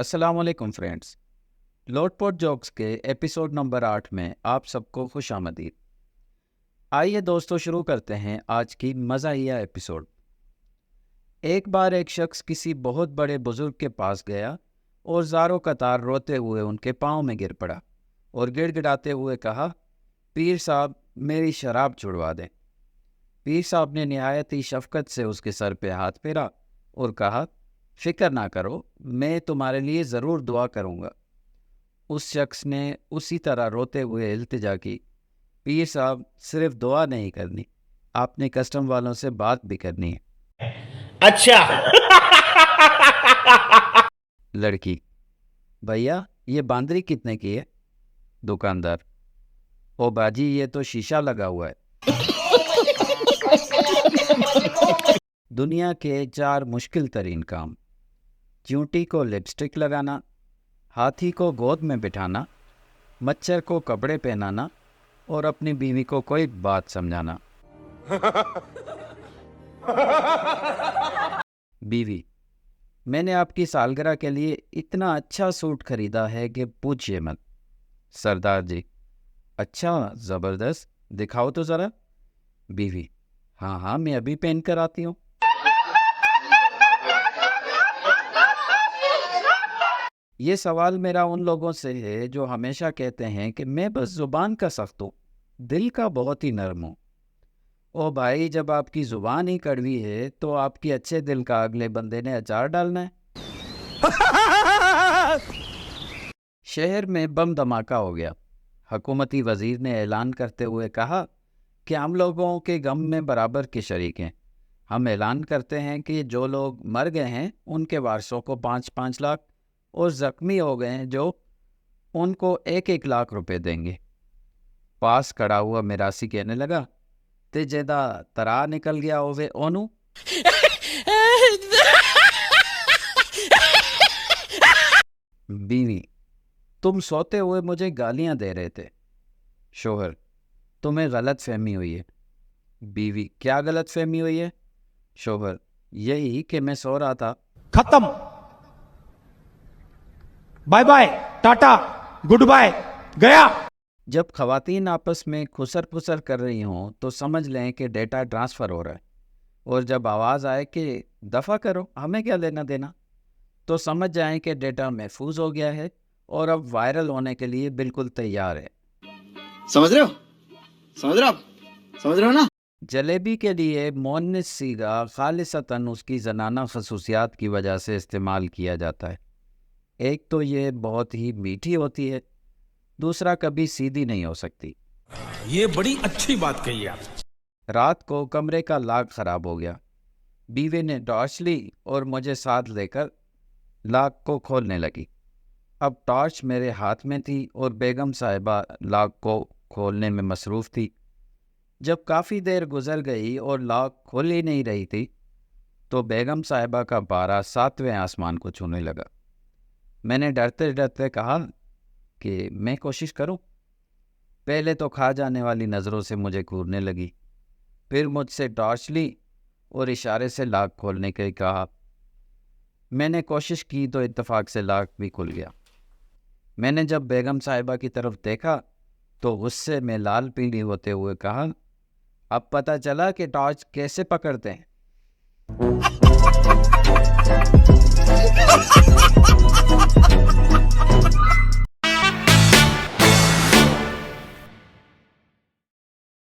अस्सलाम वालेकुम फ्रेंड्स। लोटपोट जोक्स के एपिसोड नंबर 8 में आप सबको खुश आमदीद। आइए दोस्तों शुरू करते हैं आज की मज़ाहिया एपिसोड। एक बार एक शख्स किसी बहुत बड़े बुजुर्ग के पास गया और ज़ारों कतार रोते हुए उनके पाँव में गिर पड़ा और गिड़गिड़ाते हुए कहा, पीर साहब मेरी शराब छुड़वा दें। पीर साहब ने निहायत ही शफकत से उसके सर पे हाथ फेरा और कहा, फिक्र ना करो, मैं तुम्हारे लिए ज़रूर दुआ करूँगा। उस शख्स ने उसी तरह रोते हुए इल्तिजा की, पीर साहब सिर्फ दुआ नहीं करनी, आपने कस्टम वालों से बात भी करनी है। अच्छा। लड़की, भैया ये बांदरी कितने की है? दुकानदार, ओ बाजी ये तो शीशा लगा हुआ है। दुनिया के 4 मुश्किल तरीन काम: चींटी को लिपस्टिक लगाना, हाथी को गोद में बिठाना, मच्छर को कपड़े पहनाना और अपनी बीवी को कोई बात समझाना। बीवी, मैंने आपकी सालगिरह के लिए इतना अच्छा सूट खरीदा है कि पूछिए मत। सरदार जी, अच्छा ज़बरदस्त, दिखाओ तो ज़रा। बीवी, हाँ हाँ मैं अभी पहन कर आती हूँ। ये सवाल मेरा उन लोगों से है जो हमेशा कहते हैं कि मैं बस ज़ुबान का सख्त हूँ, दिल का बहुत ही नरम हूँ। ओ भाई, जब आपकी ज़ुबान ही कड़वी है तो आपकी अच्छे दिल का अगले बंदे ने अचार डालना है। शहर में बम धमाका हो गया। हुकूमती वजीर ने ऐलान करते हुए कहा कि हम लोगों के गम में बराबर के शरीक हैं। हम ऐलान करते हैं कि जो लोग मर गए हैं उनके वारसों को 5-5 लाख और ज़ख्मी हो गए हैं जो उनको 1-1 लाख रुपए देंगे। पास खड़ा हुआ मिरासी कहने लगा, ते जेदा तरा निकल गया होवे ओनू। बीवी, तुम सोते हुए मुझे गालियां दे रहे थे। शोहर, तुम्हें गलत फहमी हुई है। बीवी, क्या गलत फहमी हुई है? शोहर, यही कि मैं सो रहा था। खत्म। Bye bye, tata, goodbye, गया। जब खवातीन आपस में खुसर पुसर कर रही हों तो समझ लें कि डेटा ट्रांसफ़र हो रहा है, और जब आवाज़ आए कि दफ़ा करो हमें क्या लेना देना, तो समझ जाएं कि डेटा महफूज हो गया है और अब वायरल होने के लिए बिल्कुल तैयार है। समझ रहे हो? समझ रहे हो ना? जलेबी के लिए मोनस सीगा खालिसतन उसकी ज़नाना खसूसियात की वजह से इस्तेमाल किया जाता है। एक तो ये बहुत ही मीठी होती है, दूसरा कभी सीधी नहीं हो सकती। ये बड़ी अच्छी बात कही आप। रात को कमरे का लॉक ख़राब हो गया। बीवी ने टॉर्च ली और मुझे साथ लेकर लॉक को खोलने लगी। अब टॉर्च मेरे हाथ में थी और बेगम साहिबा लॉक को खोलने में मसरूफ़ थी। जब काफ़ी देर गुजर गई और लॉक खोल ही नहीं रही थी तो बेगम साहिबा का पारा 7वें आसमान को छूने लगा। मैंने डरते डरते कहा कि मैं कोशिश करूं। पहले तो खा जाने वाली नज़रों से मुझे घूरने लगी, फिर मुझसे टॉर्च ली और इशारे से लॉक खोलने के कहा। मैंने कोशिश की तो इत्तेफाक से लॉक भी खुल गया। मैंने जब बेगम साहिबा की तरफ देखा तो गुस्से में लाल पीली होते हुए कहा, अब पता चला कि टॉर्च कैसे पकड़ते हैं।